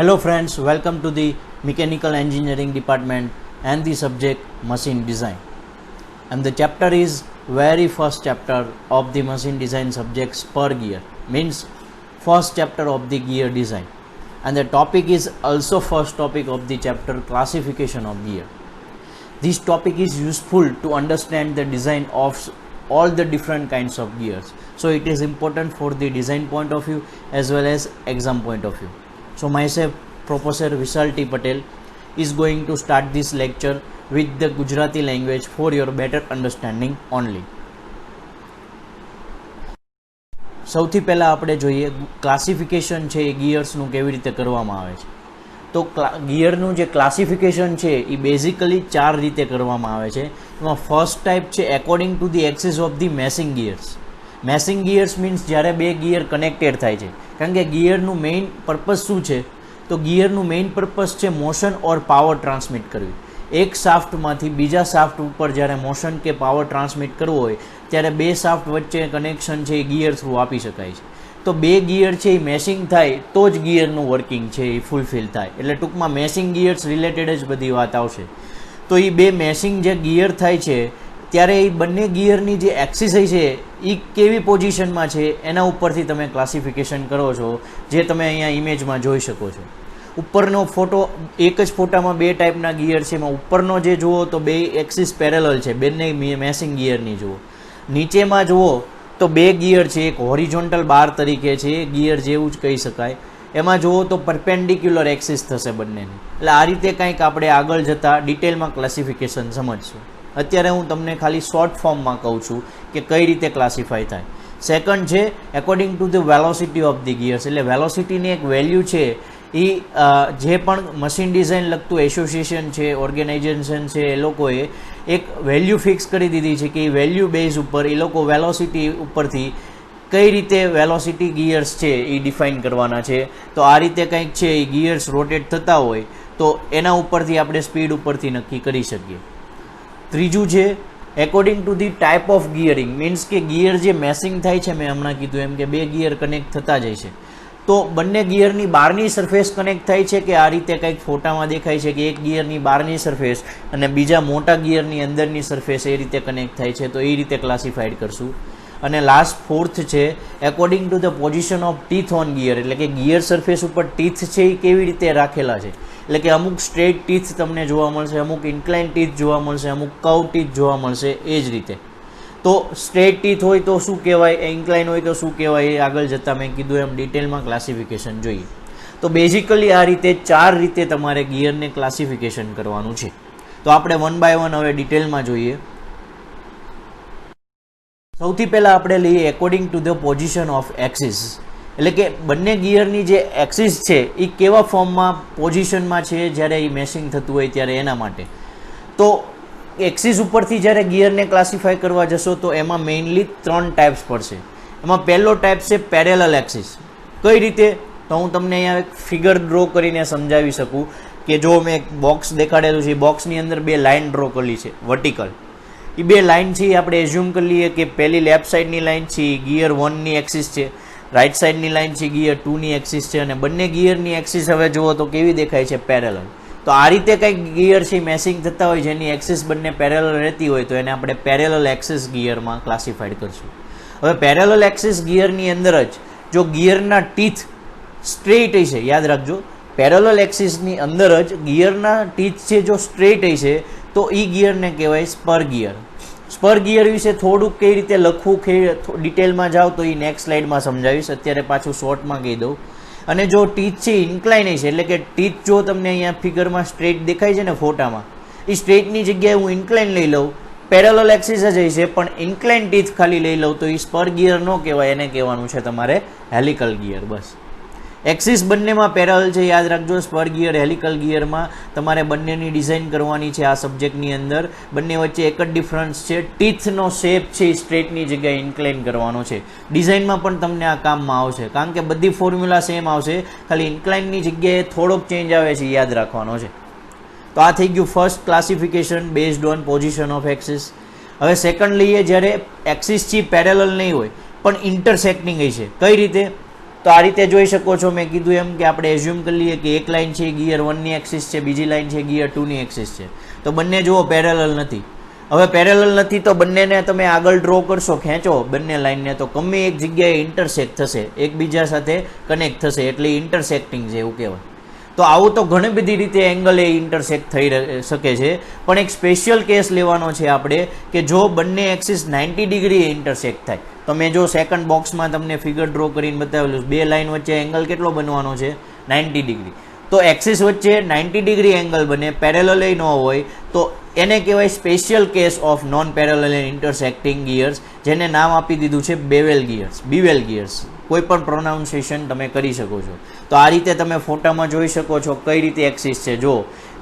Hello friends, welcome to the Mechanical Engineering Department and the subject Machine Design. And the chapter is very first chapter of the Machine Design subject Spur Gear, means first chapter of the gear design. And the topic is also first topic of the chapter Classification of Gear. This topic is useful to understand the design of all the different kinds of gears. So it is important for the design point of view as well as exam point of view. So myself, Professor Vishal T. Patel, is going to start this lecture with the Gujarati language for your better understanding only. સૌથી પહેલાં આપણે જોઈએ classification છે એ ગિયર્સનું કેવી રીતે કરવામાં આવે છે. તો ગિયરનું જે ક્લાસિફિકેશન છે એ બેઝિકલી 4 રીતે કરવામાં આવે છે. એમાં ફર્સ્ટ ટાઈપ છે according to the axis of the messing gears. Messing gears means જ્યારે બે ગિયર કનેક્ટેડ થાય છે, કારણ કે ગિયરનું મેઇન પર્પઝ શું છે? તો ગિયરનું મેઇન પર્પઝ છે મોશન ઓર પાવર ટ્રાન્સમિટ કરવી. એક શાફ્ટમાંથી બીજા શાફ્ટ ઉપર જ્યારે મોશન કે પાવર ટ્રાન્સમિટ કરવો હોય ત્યારે બે શાફ્ટ વચ્ચે કનેક્શન છે એ ગિયર થ્રુ આપી શકાય છે. તો બે ગિયર છે એ મેશિંગ થાય તો જ ગિયરનું વર્કિંગ છે એ ફૂલફિલ થાય. એટલે ટૂંકમાં મેશિંગ ગિયર્સ રિલેટેડ જ બધી વાત આવશે. તો એ બે મેશિંગ જે ગિયર થાય છે ત્યારે એ બંને ગિયરની જે એક્સિસ છે એ કેવી પોઝિશનમાં છે એના ઉપરથી તમે ક્લાસિફિકેશન કરો છો, જે તમે અહીંયા ઇમેજમાં જોઈ શકો છો. ઉપરનો ફોટો, એક જ ફોટામાં બે ટાઈપના ગિયર છે. એમાં ઉપરનો જે જુઓ તો બે એક્સિસ પેરેલલ છે, બંને મેશિંગ ગિયરની જુઓ. નીચેમાં જુઓ તો બે ગિયર છે, એક હોરિઝોન્ટલ બાર તરીકે છે, ગિયર જેવું જ કહી શકાય. એમાં જુઓ તો પરપેન્ડિક્યુલર એક્સિસ થશે બંનેની. એટલે આ રીતે કંઈક આપણે આગળ જતાં ડિટેલમાં ક્લાસિફિકેશન સમજશું. અત્યારે હું તમને ખાલી શોર્ટ ફોર્મમાં કહું છું કે કઈ રીતે ક્લાસિફાય થાય. સેકન્ડ છે according to the velocity of the gears. એટલે વેલોસિટીની એક વેલ્યુ છે એ જે પણ મશીન ડિઝાઇન લગતું એસોસિએશન છે, ઓર્ગેનાઇઝેશન છે, એ લોકોએ એક વેલ્યુ ફિક્સ કરી દીધી છે કે એ વેલ્યુ બેઝ ઉપર એ લોકો વેલોસિટી ઉપરથી કઈ રીતે વેલોસિટી ગિયર્સ છે એ ડિફાઇન કરવાના છે. તો આ રીતે કંઈક છે એ ગિયર્સ રોટેટ થતા હોય તો એના ઉપરથી આપણે સ્પીડ ઉપરથી નક્કી કરી શકીએ. ત્રીજું છે according to the type of gearing, means કે ગિયર જે મેસિંગ થાય છે, મેં હમણાં કીધું એમ કે બે ગિયર કનેક્ટ થતા જાય છે તો બંને ગિયરની બહારની સરફેસ કનેક્ટ થાય છે કે આ રીતે કંઈક ફોટામાં દેખાય છે કે એક ગિયરની બહારની સરફેસ અને બીજા મોટા ગિયરની અંદરની સરફેસ એ રીતે કનેક્ટ થાય છે. તો એ રીતે ક્લાસિફાઈડ કરશું. અને લાસ્ટ ફોર્થ છે according to the position of teeth on gear. એટલે કે ગિયર સરફેસ ઉપર ટીથ છે એ કેવી રીતે રાખેલા છે. એટલે કે અમુક સ્ટ્રેટ ટીથ તમને જોવા મળશે, અમુક ઇન્ક્લાઇન ટીથ જોવા મળશે, અમુક કર્વ ટીથ જોવા મળશે. એ જ રીતે તો સ્ટ્રેટ ટીથ હોય તો શું કહેવાય, ઇન્ક્લાઇન હોય તો શું કહેવાય, એ આગળ જતાં મેં કીધું એમ ડિટેલમાં ક્લાસિફિકેશન જોઈએ. તો બેઝિકલી આ રીતે 4 રીતે તમારે ગિયરને ક્લાસિફિકેશન કરવાનું છે. તો આપણે વન બાય વન હવે ડિટેલમાં જોઈએ. સૌથી પહેલાં આપણે લઈએ according to the position of axis. એટલે કે બંને ગિયરની જે એક્સિસ છે એ કેવા ફોર્મમાં પોઝિશનમાં છે જ્યારે એ મેશિંગ થતું હોય ત્યારે એના માટે. તો એક્સિસ ઉપરથી જ્યારે ગિયરને ક્લાસિફાય કરવા જશો તો એમાં મેઇનલી 3 ટાઈપ્સ પડશે. એમાં પહેલો ટાઈપ છે પેરેલલ એક્સિસ. કઈ રીતે? તો હું તમને અહીંયા એક ફિગર ડ્રો કરીને સમજાવી શકું કે જો મેં એક બોક્સ દેખાડેલું છે, બોક્સની અંદર બે લાઇન ડ્રો કરેલી છે વર્ટિકલ. એ બે લાઇન છે આપણે એઝ્યુમ કરી લઈએ કે પહેલી લેફ્ટ સાઈડની લાઇન છે ગિયર 1ની એક્સિસ છે, રાઈટ સાઈડની લાઇન છે ગિયર 2ની એક્સિસ છે, અને બંને ગિયરની એક્સિસ હવે જુઓ તો કેવી દેખાય છે? પેરેલલ. તો આ રીતે કંઈક ગિયર છે મેસિંગ થતા હોય જેની એક્સિસ બંને પેરેલલ રહેતી હોય તો એને આપણે પેરેલલ એક્સિસ ગિયરમાં ક્લાસિફાઈડ કરશું. હવે પેરેલલ એક્સિસ ગિયરની અંદર જ જો ગિયરના ટીથ સ્ટ્રેટ હશે, યાદ રાખજો, પેરેલલ એક્સિસની અંદર જ ગિયરના ટીથ છે જો સ્ટ્રેટ હશે તો એ ગિયરને કહેવાય સ્પર ગિયર. સ્પર ગિયર વિશે થોડુંક કઈ રીતે લખવું ડિટેલમાં જાઓ તો એ નેક્સ્ટ સ્લાઇડમાં સમજાવીશ. અત્યારે પાછું શોર્ટમાં કહી દઉં. અને જો ટીથ છે ઇન્ક્લાઇન છે, એટલે કે ટીથ જો તમને અહીંયા ફિગરમાં સ્ટ્રેટ દેખાય છે ને ફોટામાં, એ સ્ટ્રેટની જગ્યાએ હું ઇન્ક્લાઇન લઈ લઉં, પેરેલલ એક્સિસ જ હશે પણ ઇન્ક્લાઇન ટીથ ખાલી લઈ લઉં તો એ સ્પર ગિયર ન કહેવાય, એને કહેવાનું છે તમારે હેલિકલ ગિયર. બસ એક્સિસ બંનેમાં પેરેલલ છે, યાદ રાખજો. સ્પર ગિયર, હેલિકલ ગિયરમાં તમારે બંનેની ડિઝાઇન કરવાની છે આ સબ્જેક્ટની અંદર. બંને વચ્ચે એક જ ડિફરન્સ છે, ટીથનો શેપ છે એ સ્ટ્રેટની જગ્યાએ ઇન્ક્લાઇન કરવાનો છે. ડિઝાઇનમાં પણ તમને આ કામમાં આવશે કારણ કે બધી ફોર્મ્યુલા સેમ આવશે, ખાલી ઇન્ક્લાઇનની જગ્યાએ થોડોક ચેન્જ આવે છે, યાદ રાખવાનો છે. તો આ થઈ ગયું first classification based on position of axis. હવે સેકન્ડ લઈએ, જ્યારે એક્સિસ છે પેરેલલ નહીં હોય પણ ઇન્ટરસેક્ટિંગ હશે. કઈ રીતે? તો આ રીતે જોઈ શકો છો, મેં કીધું એમ કે આપણે એઝ્યુમ કરી લઈએ કે એક લાઇન છે ગિયર 1ની એક્સિસ છે, બીજી લાઇન છે ગિયર 2ની એક્સિસ છે, તો બંને જુઓ પેરેલલ નથી. હવે પેરેલલ નથી તો બંનેને તમે આગળ ડ્રો કરશો, ખેંચો બંને લાઇનને, તો ગમે એક જગ્યાએ ઇન્ટરસેક્ટ થશે, એકબીજા સાથે કનેક્ટ થશે, એટલે ઇન્ટરસેક્ટિંગ છે એવું કહેવાય. તો આવું તો ઘણી બધી રીતે એંગલ એ ઇન્ટરસેક્ટ થઈ શકે છે, પણ એક સ્પેશિયલ કેસ લેવાનો છે આપણે કે જો બંને એક્સિસ 90 ડિગ્રી ઇન્ટરસેક્ટ થાય. તમે જો સેકન્ડ બોક્સમાં તમને ફિગર ડ્રો કરીને બતાવેલું, બે લાઇન વચ્ચે એંગલ કેટલો બનવાનો છે? 90 ડિગ્રી. તો એક્સિસ વચ્ચે 90 ડિગ્રી એંગલ બને, પેરેલલ ન હોય, તો એને કહેવાય special case of non parallel and intersecting gears, જેને નામ આપી દીધું છે બેવેલ ગિયર્સ, બીવેલ ગિયર્સ. કોઈ પણ પ્રોનાઉન્સિએશન તમે કરી શકો છો. તો આ રીતે તમે ફોટામાં જોઈ શકો છો કઈ રીતે એક્સિસ છે. જો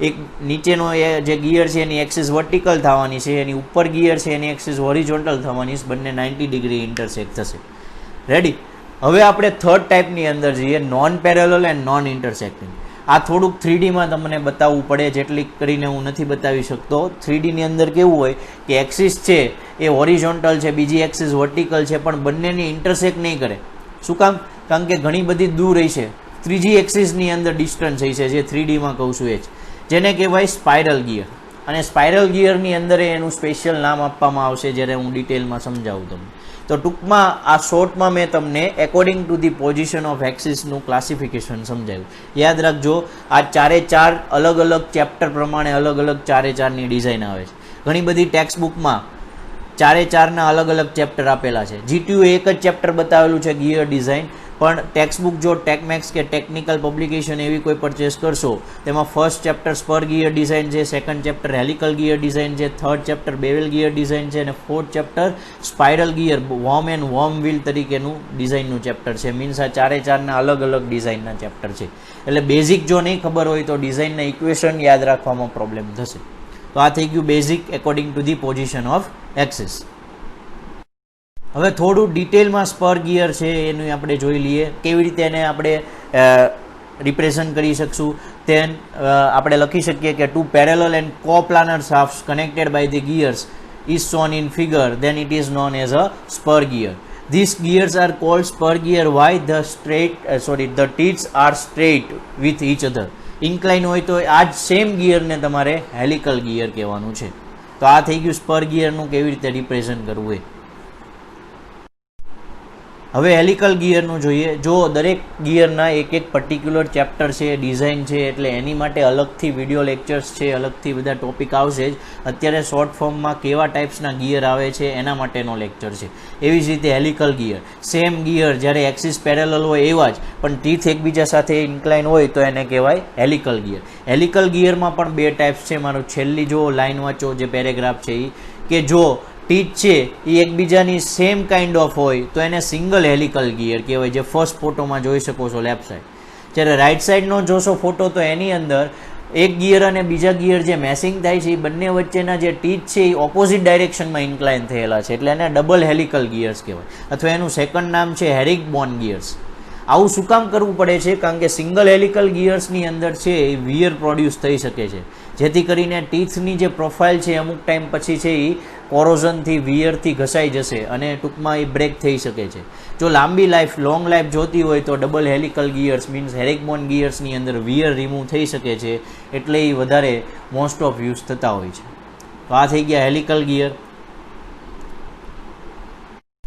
એક નીચેનો જે ગિયર છે એની એક્સિસ વર્ટિકલ થવાની છે, એની ઉપર ગિયર છે એની એક્સિસ હોરિઝોન્ટલ થવાની છે, બંને 90 ડિગ્રી ઇન્ટરસેક્ટ થશે. રેડી. હવે આપણે થર્ડ ટાઈપની અંદર જઈએ, non parallel and non intersecting. આ થોડુંક 3Dમાં તમને બતાવવું પડે, જેટલી કરીને હું નથી બતાવી શકતો. 3Dની અંદર કેવું હોય કે એક્સિસ છે એ હોરિઝોન્ટલ છે, બીજી એક્સિસ વર્ટિકલ છે, પણ બંનેની ઇન્ટરસેક્ટ નહીં કરે. શું કામ? કારણ કે ઘણી બધી દૂર રહી છે, ત્રીજી એક્સિસની અંદર ડિસ્ટન્સ હોય છે, જે 3Dમાં કહું છું એ જ, જેને કહેવાય સ્પાઇરલ ગિયર. અને સ્પાઇરલ ગિયરની અંદર એનું સ્પેશિયલ નામ આપવામાં આવશે જ્યારે હું ડિટેલમાં સમજાવું તમને. તો ટૂંકમાં આ શોર્ટમાં મેં તમને according to the position of એક્સિસનું ક્લાસિફિકેશન સમજાવ્યું. યાદ રાખજો, આ ચારે ચાર અલગ અલગ ચેપ્ટર પ્રમાણે અલગ અલગ ચારે ચારની ડિઝાઇન આવે છે. ઘણી બધી ટેક્સ્ટ બુકમાં ચારે ચારના અલગ અલગ ચેપ્ટર આપેલા છે. GTU એક જ ચેપ્ટર બતાવેલું છે ગિયર ડિઝાઇન, પણ ટેક્સ્ટબુક જો ટેકમેક્સ કે ટેકનિકલ પબ્લિકેશન એવી કોઈ પરચેસ કરશો, તેમાં first chapter spur gear design છે, second chapter helical gear design છે, third chapter bevel gear design છે, અને fourth chapter spiral gear worm and worm wheel તરીકેનું ડિઝાઇનનું ચેપ્ટર છે. મીન્સ આ ચારે ચારના અલગ અલગ ડિઝાઇનના ચેપ્ટર છે. એટલે બેઝિક જો નહીં ખબર હોય તો ડિઝાઇનના ઇક્વેશન યાદ રાખવામાં પ્રોબ્લેમ થશે. તો આ થઈ ગયું basic according to the position of axis. હવે થોડું ડિટેલમાં સ્પર ગિયર છે એનું આપણે જોઈ લઈએ, કેવી રીતે એને આપણે રિપ્રેઝન્ટ કરી શકશું. તેન આપણે લખી શકીએ કે two parallel and coplanar shafts connected by the gears is shown in figure, then it is known as a spur gear. These gears are called spur gear. Why? The teeth are straight with each other. Incline હોય તો આ જ same ગિયરને તમારે helical gear કહેવાનું છે. તો આ થઈ ગયું સ્પર ગિયરનું કેવી રીતે રિપ્રેઝન્ટ કરવું એ. હવે હેલિકલ ગિયરનું જોઈએ. જો દરેક ગિયરના એક એક પર્ટિક્યુલર ચેપ્ટર છે, ડિઝાઇન છે, એટલે એની માટે અલગથી વિડીયો લેક્ચર્સ છે, અલગથી બધા ટોપિક આવશે જ. અત્યારે શોર્ટ ફોર્મમાં કેવા ટાઈપ્સના ગિયર આવે છે એના માટેનો લેક્ચર છે. એવી જ રીતે હેલિકલ ગિયર, સેમ ગિયર જ્યારે એક્સિસ પેરેલલ હોય એવા જ, પણ ટીથ એકબીજા સાથે ઇન્ક્લાઇન હોય તો એને કહેવાય હેલિકલ ગિયર. હેલિકલ ગિયરમાં પણ બે ટાઈપ્સ છે. મારું છેલ્લી જો લાઇન વાંચો, જે પેરેગ્રાફ છે એ, કે જો ટીથ છે એ એકબીજાની સેમ કાઇન્ડ ઓફ હોય તો એને સિંગલ હેલિકલ ગિયર કહેવાય, જે ફર્સ્ટ ફોટોમાં જોઈ શકો છો લેફ્ટ સાઈડ. જ્યારે રાઇટ સાઈડનો જોશો ફોટો તો એની અંદર એક ગિયર અને બીજા ગિયર જે મેસિંગ થાય છે એ બંને વચ્ચેના જે ટીથ છે એ ઓપોઝિટ ડાયરેક્શનમાં ઇન્ક્લાઇન થયેલા છે, એટલે એને ડબલ હેલિકલ ગિયર્સ કહેવાય, અથવા એનું સેકન્ડ નામ છે હેરિગબોન ગિયર્સ. આવું શું કામ કરવું પડે છે? કારણ કે સિંગલ હેલિકલ ગિયર્સની અંદર છે એ વિયર પ્રોડ્યુસ થઈ શકે છે, જેથી કરીને ટીથની જે પ્રોફાઇલ છે અમુક ટાઈમ પછી છે એ કોરોઝનથી, વિયરથી ઘસાઈ જશે અને ટૂંકમાં એ બ્રેક થઈ શકે છે. જો લાંબી લાઈફ, લોંગ લાઈફ જોતી હોય તો ડબલ હેલિકલ ગિયર્સ મીન્સ હેરિગબોન ગિયર્સની અંદર વિયર રિમૂવ થઈ શકે છે, એટલે એ વધારે મોસ્ટ ઓફ યુઝ થતા હોય છે. તો આ થઈ ગયા હેલિકલ ગિયર.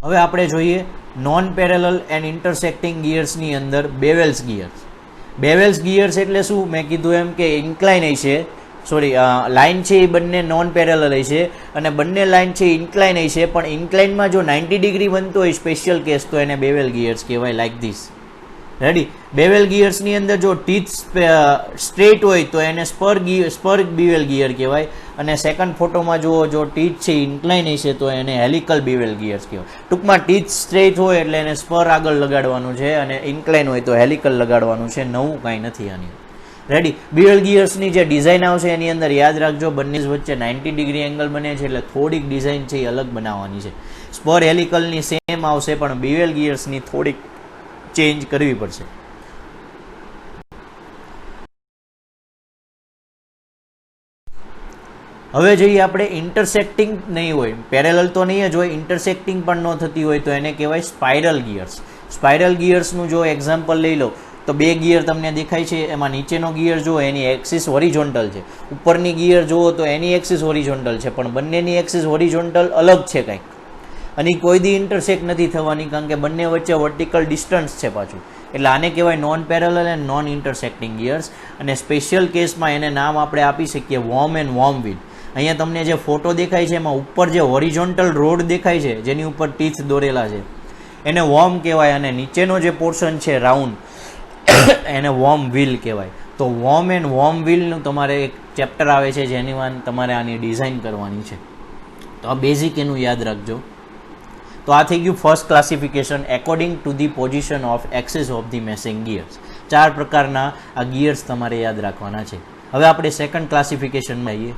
હવે આપણે જોઈએ નોન પેરેલલ એન્ડ ઇન્ટરસેક્ટિંગ ગિયર્સની અંદર બેવેલ્સ ગિયર્સ. બેવેલ્સ ગિયર્સ એટલે શું? મેં કીધું એમ કે ઇન્ક્લાઇન હશે, લાઇન છે એ બંને નોન પેરેલલ હશે અને બંને લાઇન છે ઇન્ક્લાઇન હશે, પણ ઇન્ક્લાઇનમાં જો 90 ડિગ્રી બનતો હોય સ્પેશિયલ કેસ તો એને બેવેલ ગિયર્સ કહેવાય, લાઇક ધીસ. રેડી. બેવેલ ગિયર્સની અંદર જો ટીથ સ્ટ્રેટ હોય તો એને સ્પર બીવેલ ગિયર કહેવાય, અને સેકન્ડ ફોટોમાં જુઓ, જો ટીથ છે ઇન્ક્લાઇન હશે તો એને હેલિકલ બીવેલ ગિયર્સ કહેવાય. ટૂંકમાં ટીથ સ્ટ્રેટ હોય એટલે એને સ્પર આગળ લગાડવાનું છે, અને ઇન્ક્લાઇન હોય તો હેલિકલ લગાડવાનું છે. નવું કાંઈ નથી આની. રેડી. બીવેલ ગિયર્સની જે ડિઝાઇન આવશે એની અંદર યાદ રાખજો બંને વચ્ચે 90 ડિગ્રી એંગલ બને છે, એટલે થોડીક ડિઝાઇન છે એ અલગ બનાવવાની છે. સ્પર હેલિકલની સેમ આવશે, પણ બીવેલ ગિયર્સની થોડીક ચેન્જ કરવી પડશે. હવે જોઈએ આપણે ઇન્ટરસેક્ટિંગ નહીં હોય, પેરેલલ તો નહીં જ હોય, ઇન્ટરસેક્ટિંગ પણ ન થતી હોય તો એને કહેવાય સ્પાઇરલ ગિયર્સ. સ્પાઇરલ ગિયર્સનું જો એક્ઝામ્પલ લઈ લો તો 2 ગિયર તમને દેખાય છે, એમાં નીચેનો ગિયર જુઓ એની એક્સિસ હોરિઝોન્ટલ છે, ઉપરની ગિયર જુઓ તો એની એક્સિસ હોરિઝોન્ટલ છે, પણ બંનેની એક્સિસ હોરિઝોન્ટલ અલગ છે કંઈક, અને કોઈ દી ઇન્ટરસેક્ટ નથી થવાની, કારણ કે બંને વચ્ચે વર્ટિકલ ડિસ્ટન્સ છે પાછું. એટલે આને કહેવાય non parallel and non intersecting gears. અને સ્પેશિયલ કેસમાં એને નામ આપણે આપી શકીએ વોર્મ એન્ડ વોર્મ વ્હીલ. અહીંયા તમને જે ફોટો દેખાય છે એમાં ઉપર જે હોરિઝોન્ટલ રોડ દેખાય છે જેની ઉપર ટીથ દોરેલા છે એને વોર્મ કહેવાય, અને નીચેનો જે પોર્શન છે રાઉન્ડ એને વોર્મ વ્હીલ કહેવાય. તો વોર્મ એન્ડ વોર્મ વ્હીલનું તમારે એક ચેપ્ટર આવે છે જેની વાત તમારે આની ડિઝાઇન કરવાની છે. તો આ બેઝિક એનું યાદ રાખજો. તો આ થઈ ગયું first classification according to the position of axis of the messing gears. 4 પ્રકારના આ ગિયર્સ તમારે યાદ રાખવાના છે. હવે આપણે સેકન્ડ ક્લાસિફિકેશનમાં આવીએ.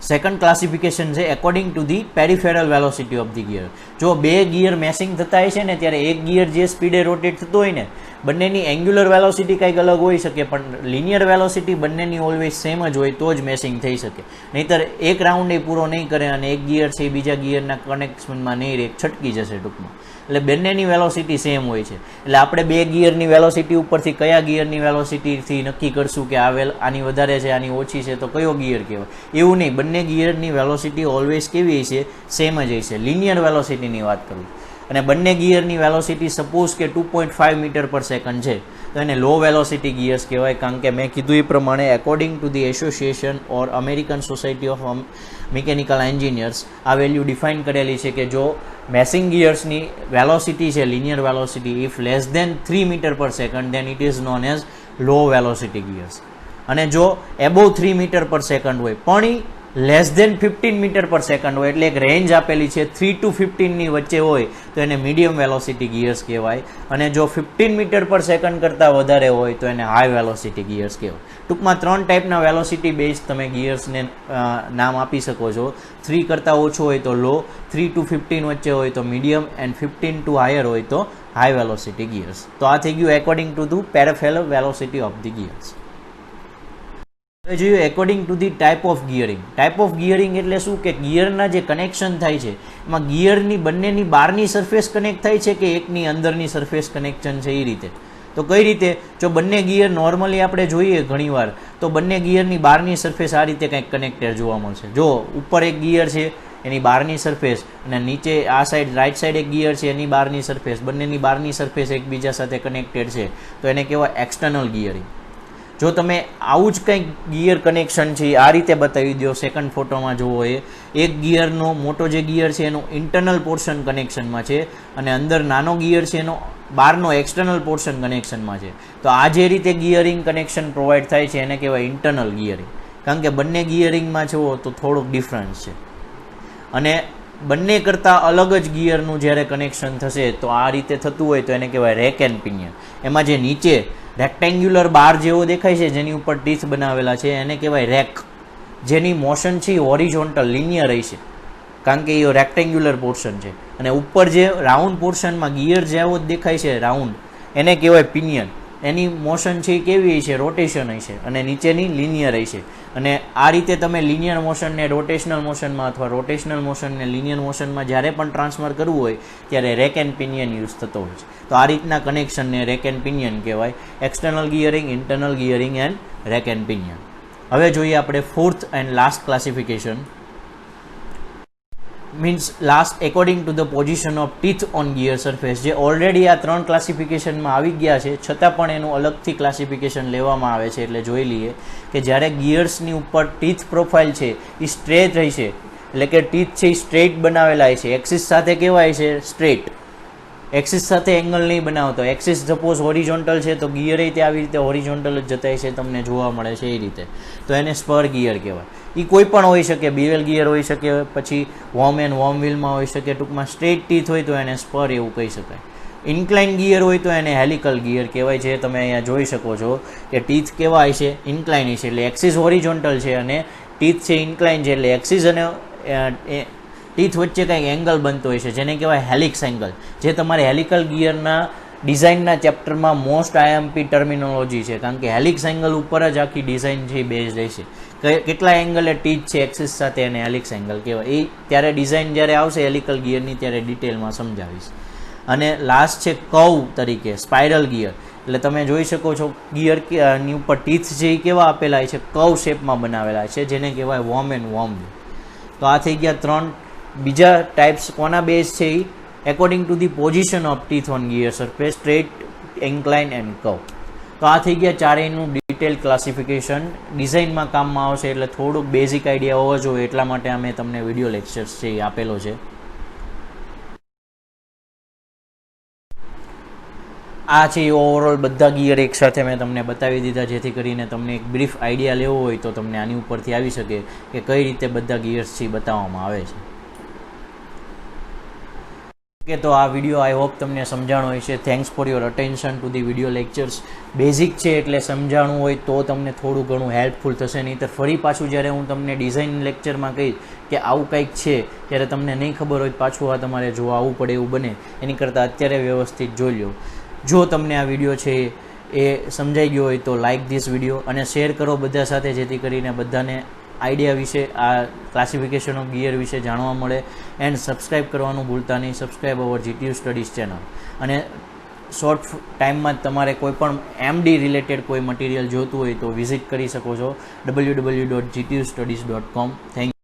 સેકન્ડ ક્લાસિફિકેશન છે according to the peripheral velocity of the gear. જો 2 ગિયર મેસિંગ થતા હોય છે ને ત્યારે એક ગિયર જે સ્પીડે રોટેટ થતું હોય ને બંનેની એંગ્યુલર વેલોસિટી કંઈક અલગ હોઈ શકે, પણ લિનિયર વેલોસિટી બંનેની ઓલવેઝ સેમ જ હોય તો જ મેસિંગ થઈ શકે. નહીંતર એક રાઉન્ડ એ પૂરો નહીં કરે અને એક ગિયર છે એ બીજા ગિયરના કનેક્શનમાં નહીં રહે, છટકી જશે ટૂંકમાં. એટલે બંનેની વેલોસિટી સેમ હોય છે. એટલે આપણે 2 ગિયરની વેલોસિટી ઉપરથી કયા ગિયરની વેલોસિટીથી નક્કી કરશું કે આની વધારે છે આની ઓછી છે તો કયો ગિયર કહેવાય, એવું નહીં. બંને ગિયરની વેલોસિટી ઓલવેઝ કેવી છે, સેમ જ હશે. લિનિયર વેલોસિટીની વાત કરું અને બંને ગિયરની વેલોસિટી સપોઝ કે 2.5 મીટર પર સેકન્ડ છે તો એને લો વેલોસિટી ગિયર્સ કહેવાય, કારણ કે મેં કીધું એ પ્રમાણે according to the association or American society of mechanical engineers આ વેલ્યુ ડિફાઇન કરેલી છે કે જો મેસિંગ ગિયર્સની વેલોસિટી છે linear velocity if less than 3 metre per second then it is known as low velocity gears, અને જો એબોવ 3 મીટર પર સેકન્ડ હોય પણ less than 15 metre per second હોય, એટલે એક રેન્જ આપેલી છે 3 to 15ની વચ્ચે હોય તો એને મીડિયમ વેલોસિટી ગિયર્સ કહેવાય, અને જો 15 મીટર પર સેકન્ડ કરતાં વધારે હોય તો એને હાઈ વેલોસિટી ગિયર્સ કહેવાય. ટૂંકમાં 3 ટાઈપના વેલોસિટી બેઝ તમે ગિયર્સને નામ આપી શકો છો. 3 કરતાં ઓછો હોય તો લો, 3 to 15 વચ્ચે હોય તો મીડિયમ, એન્ડ 15 to હાયર હોય તો હાઈ વેલોસિટી ગિયર્સ. તો આ થઈ ગયું according to the peripheral velocity of the gears. હવે જોઈએ according to the type of gearing. Type of gearing એટલે શું કે ગિયરના જે કનેક્શન થાય છે એમાં ગિયરની બંનેની બહારની સરફેસ કનેક્ટ થાય છે કે એકની અંદરની સરફેસ કનેક્શન છે એ રીતે. તો કઈ રીતે, જો બંને ગિયર નોર્મલી આપણે જોઈએ ઘણીવાર તો બંને ગિયરની બહારની સરફેસ આ રીતે કંઈક કનેક્ટેડ જોવા મળશે. જો ઉપર એક ગિયર છે એની બહારની સરફેસ અને નીચે આ સાઈડ રાઈટ સાઈડ એક ગિયર છે એની બહારની સરફેસ, બંનેની બહારની સરફેસ એકબીજા સાથે કનેક્ટેડ છે તો એને કહેવાય એક્સટર્નલ ગિયરિંગ. જો તમે આવું જ કંઈક ગિયર કનેક્શન છે આ રીતે બતાવી દો, સેકન્ડ ફોટોમાં જુઓ એ એક ગિયરનો મોટો જે ગિયર છે એનો ઇન્ટરનલ પોર્શન કનેક્શનમાં છે અને અંદર નાનો ગિયર છે એનો બહારનો એક્સટર્નલ પોર્શન કનેક્શનમાં છે. તો આ જે રીતે ગિયરિંગ કનેક્શન પ્રોવાઈડ થાય છે એને કહેવાય ઇન્ટરનલ ગિયરિંગ, કારણ કે બંને ગિયરિંગમાં જુઓ તો થોડોક ડિફરન્સ છે. અને બંને કરતાં અલગ જ ગિયરનું જ્યારે કનેક્શન થશે તો આ રીતે થતું હોય તો એને કહેવાય રેક એન્ડ પિનિયન. એમાં જે નીચે રેક્ટેન્ગ્યુલર બાર જેવો દેખાય છે જેની ઉપર ટીથ બનાવેલા છે એને કહેવાય રેક, જેની મોશન છે એ હોરિઝોન્ટલ લિનિયર હશે કારણ કે એ રેક્ટેન્ગ્યુલર પોર્શન છે, અને ઉપર જે રાઉન્ડ પોર્શનમાં ગિયર જેવો જ દેખાય છે રાઉન્ડ એને કહેવાય પિનિયન. એની મોશન છે એ કેવી હશે, રોટેશન હશે, અને નીચેની લિનિયર હશે. અને આ રીતે તમે લિનિયર મોશનને રોટેશનલ મોશનમાં અથવા રોટેશનલ મોશનને લિનિયર મોશનમાં જ્યારે પણ ટ્રાન્સફર કરવું હોય ત્યારે રેક એન્ડ પિનિયન યુઝ થતો હોય છે. તો આ રીતના કનેક્શનને રેક એન્ડ પિનિયન કહેવાય. External gearing, internal gearing and rack and pinion. હવે જોઈએ આપણે fourth and last classification, means last according to the position of teeth on gear surface. જે ઓલરેડી આ 3 ક્લાસિફિકેશનમાં આવી ગયા છે છતાં પણ એનું અલગથી ક્લાસિફિકેશન લેવામાં આવે છે. એટલે જોઈ લઈએ કે જ્યારે ગિયર્સની ઉપર ટીથ પ્રોફાઇલ છે એ સ્ટ્રેટ રહેશે, એટલે કે ટીથ છે એ સ્ટ્રેટ બનાવેલા છે, એક્સિસ સાથે કહેવાય છે સ્ટ્રેટ, એક્સિસ સાથે એંગલ નહીં બનાવતો. એક્સિસ સપોઝ હોરિઝોન્ટલ છે તો ગિયર તે આવી રીતે હોરિઝોન્ટલ જ જતા છે, તમને જોવા મળે છે એ રીતે, તો એને સ્પર ગિયર કહેવાય. એ કોઈ પણ હોઈ શકે, બીવેલ ગિયર હોઈ શકે, પછી વોર્મ એન્ડ વોર્મ વ્હીલમાં હોઈ શકે. ટૂંકમાં સ્ટ્રેટ ટીથ હોય તો એને સ્પર એવું કહી શકાય. ઇન્ક્લાઇન ગિયર હોય તો એને હેલિકલ ગિયર કહેવાય છે. તમે અહીંયા જોઈ શકો છો કે ટીથ કેવા હશે, ઇન્ક્લાઇન હશે, એટલે એક્સિસ હોરિઝોન્ટલ છે અને ટીથ છે ઇન્ક્લાઇન છે, એટલે એક્સિસ અને ટીથ વચ્ચે કંઈક એંગલ બનતો હોય છે જેને કહેવાય હેલિક્સ એંગલ, જે તમારે હેલિકલ ગિયરના ડિઝાઇનના ચેપ્ટરમાં મોસ્ટ આઈએમપી ટર્મિનોલોજી છે, કારણ કે હેલિક્સ એંગલ ઉપર જ આખી ડિઝાઇન છે એ બેઝ રહેશે. કેટલા એંગલે ટીથ છે એક્સિસ સાથે એને હેલિક્સ એંગલ કહેવાય. એ ત્યારે ડિઝાઇન જ્યારે આવશે હેલિકલ ગિયરની ત્યારે ડિટેલમાં સમજાવીશ. અને લાસ્ટ છે કર્વ તરીકે સ્પાઇરલ ગિયર. એટલે તમે જોઈ શકો છો ગિયરની ઉપર ટીથ છે એ કેવા આપેલા છે, કર્વ શેપમાં બનાવેલા છે, જેને કહેવાય વોર્મ એન્ડ વોર્મ. તો આ થઈ ગયા 3. બીજા ટાઈપ્સ કોના બેઝ છે એ according to the position of teeth on gear surface, straight, incline and curve. તો આ થઈ ગયા ચારેયનું ડિટેલ ક્લાસિફિકેશન. ડિઝાઇનમાં કામમાં આવશે એટલે થોડુંક બેઝિક આઈડિયા હોવો જોઈએ, એટલા માટે અમે તમને વિડીયો લેક્ચર્સ છે એ આપેલો છે. આ છે એ ઓવરઓલ બધા ગિયર એકસાથે મેં તમને બતાવી દીધા, જેથી કરીને તમને એક બ્રીફ આઈડિયા લેવો હોય તો તમને આની ઉપરથી આવી શકે કે કઈ રીતે બધા ગિયર્સ છે બતાવવામાં આવે છે. ઓકે, તો આ વિડીયો આઈ હોપ તમને સમજાણો હોય છે. Thanks for your attention to the video lectures. Basic છે એટલે સમજાણું હોય તો તમને થોડું ઘણું હેલ્પફુલ થશે, નહીં તો ફરી પાછું જ્યારે હું તમને ડિઝાઇન લેક્ચરમાં કહીશ કે આવું કંઈક છે ત્યારે તમને નહીં ખબર હોય, પાછું આ તમારે જોવા આવવું પડે એવું બને. એની કરતાં અત્યારે વ્યવસ્થિત જોઈ લો. જો તમને આ વિડીયો છે એ સમજાઈ ગયો હોય તો લાઇક ધીસ વિડીયો અને શેર કરો બધા સાથે, જેથી કરીને બધાને આઈડિયા વિશે, આ ક્લાસિફિકેશન ઓફ ગિયર વિશે જાણવા મળે. એન્ડ સબસ્ક્રાઈબ કરવાનું ભૂલતા નહીં. સબસ્ક્રાઈબ અવર GTU સ્ટડીઝ ચેનલ. અને શોર્ટ ટાઈમમાં જ તમારે કોઈ પણ MD રિલેટેડ કોઈ મટીરિયલ જોતું હોય તો વિઝિટ કરી શકો છો www.gtustudies.com. થેન્ક